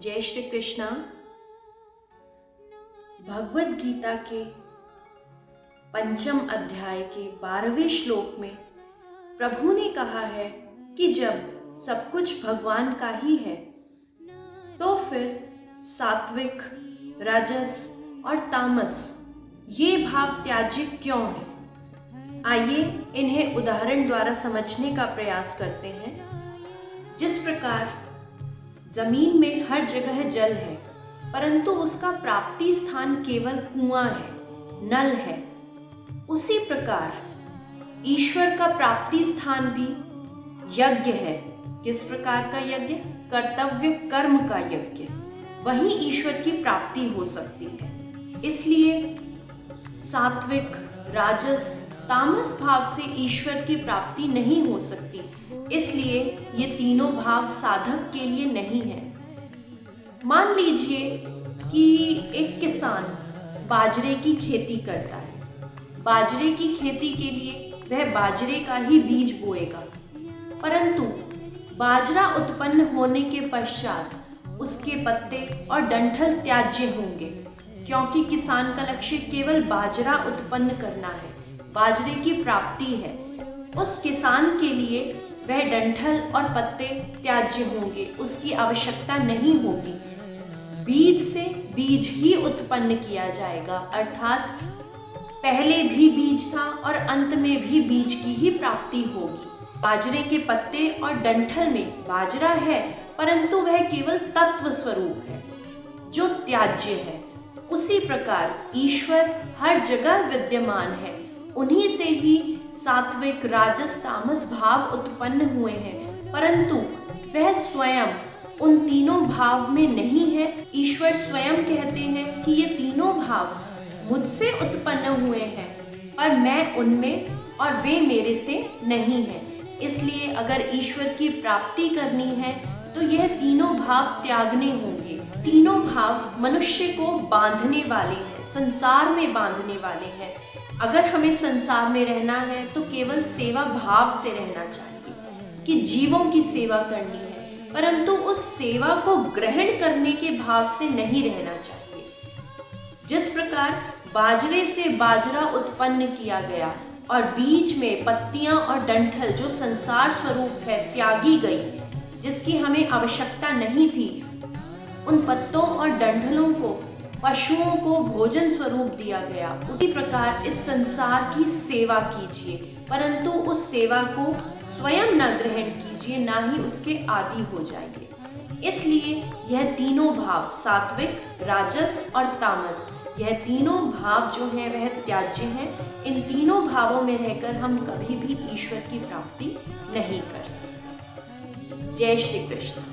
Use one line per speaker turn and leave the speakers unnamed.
जय श्री कृष्णा। भगवत गीता के 5वें अध्याय के 12वें श्लोक में प्रभु ने कहा है कि जब सब कुछ भगवान का ही है तो फिर सात्विक, राजस और तामस ये भाव त्याज्य क्यों है। आइए इन्हें उदाहरण द्वारा समझने का प्रयास करते हैं। जिस प्रकार जमीन में हर जगह जल है परंतु उसका प्राप्ति स्थान केवल कुआं है, नल है, उसी प्रकार ईश्वर का प्राप्ति स्थान भी यज्ञ है। किस प्रकार का यज्ञ? कर्तव्य कर्म का यज्ञ। वहीं ईश्वर की प्राप्ति हो सकती है। इसलिए सात्विक, राजस, तामस भाव से ईश्वर की प्राप्ति नहीं हो सकती। इसलिए ये तीनों भाव साधक के लिए नहीं है। मान लीजिए कि एक किसान बाजरे की खेती करता है। बाजरे की खेती के लिए वह बाजरे का ही बीज बोएगा, परंतु बाजरा उत्पन्न होने के पश्चात उसके पत्ते और डंठल त्याज्य होंगे, क्योंकि किसान का लक्ष्य केवल बाजरा उत्पन्न करना है, बाजरे की प्राप्ति है। उस किसान के लिए वह डंठल और पत्ते त्याज्य होंगे, उसकी आवश्यकता नहीं होगी। बीज से बीज ही उत्पन्न किया जाएगा, अर्थात पहले भी बीज था और अंत में भी बीज की ही प्राप्ति होगी। बाजरे के पत्ते और डंठल में बाजरा है, परंतु वह केवल तत्व स्वरूप है जो त्याज्य है। उसी प्रकार ईश्वर हर जगह विद्यमान है, उन्हीं से ही सात्विक, राजस, तामस भाव उत्पन्न हुए हैं, परंतु वह स्वयं उन तीनों भाव में नहीं है। ईश्वर स्वयं कहते हैं कि ये तीनों भाव मुझसे उत्पन्न हुए हैं, पर मैं उनमें और वे मेरे से नहीं हैं। इसलिए अगर ईश्वर की प्राप्ति करनी है तो यह तीनों भाव त्यागने होंगे। तीनों भाव मनुष्य को बांधने वाले हैं, संसार में बांधने वाले हैं। अगर हमें संसार में रहना है तो केवल सेवा भाव से रहना चाहिए कि जीवों की सेवा करनी है, परंतु उस सेवा को ग्रहण करने के भाव से नहीं रहना चाहिए। जिस प्रकार बाजरे से बाजरा उत्पन्न किया गया और बीच में पत्तियां और डंठल जो संसार स्वरूप है त्यागी गई, जिसकी हमें आवश्यकता नहीं थी, उन पत्तों और डंठलों को पशुओं को भोजन स्वरूप दिया गया। उसी प्रकार इस संसार की सेवा कीजिए, परंतु उस सेवा को स्वयं न ग्रहण कीजिए, ना ही उसके आदी हो जाइए। इसलिए यह तीनों भाव सात्विक, राजस और तामस, यह तीनों भाव जो है वह त्याज्य हैं। इन तीनों भावों में रहकर हम कभी भी ईश्वर की प्राप्ति नहीं कर सकते। जय श्री कृष्ण।